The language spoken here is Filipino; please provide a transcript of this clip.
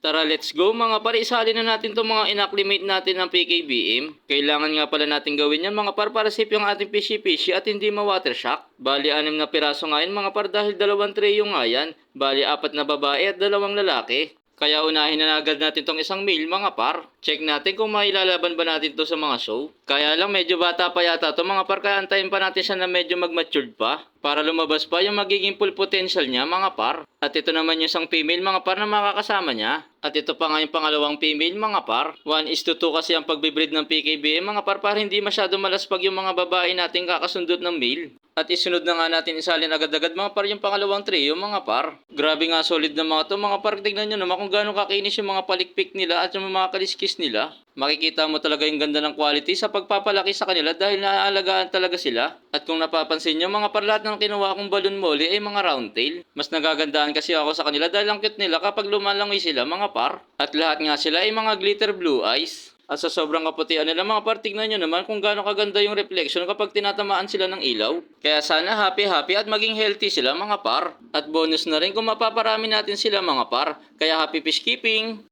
Tara, let's go mga par. Isali na natin itong mga inacclimate natin ng PKBM. Kailangan nga pala natin gawin yan mga par para safe yung ating fishy at hindi ma-water shock. Bali, 6 na piraso nga yan mga par dahil 2 tray yung nga yan. Bali, 4 na babae at 2 lalaki. Kaya unahin na agad natin tong isang male mga par. Check natin kung mailalaban ba natin to sa mga show. Kaya lang medyo bata pa yata to mga par, kaya antayin pa natin siya na medyo mag-matured pa para lumabas pa yung magiging full potential niya mga par. At ito naman yung isang female mga par na makakasama niya. At ito pa nga yung pangalawang female mga par. 1:2 kasi ang pagbibreed ng PKBM mga par para hindi masyado malaspag yung mga babae natin kakasundot ng male. At isunod na nga natin isalin agad-agad mga par yung pangalawang trio mga par. Grabe nga solid na mga to mga par. Tignan nyo naman kung gaano kakinis yung mga palikpik nila at yung mga kaliskis nila. Makikita mo talaga yung ganda ng quality sa pagpapalaki sa kanila dahil naaalagaan talaga sila. At kung napapansin nyo mga par, lahat ng kinuha kong balloon molly ay mga round tail. Mas nagagandaan kasi ako sa kanila dahil ang cute nila kapag lumalangoy sila mga par. At lahat nga sila ay mga glitter blue eyes. At sa sobrang kaputian nila mga par, tignan nyo naman kung gaano kaganda yung reflection kapag tinatamaan sila ng ilaw. Kaya sana happy at maging healthy sila mga par. At bonus na rin kung mapaparami natin sila mga par. Kaya happy fish keeping!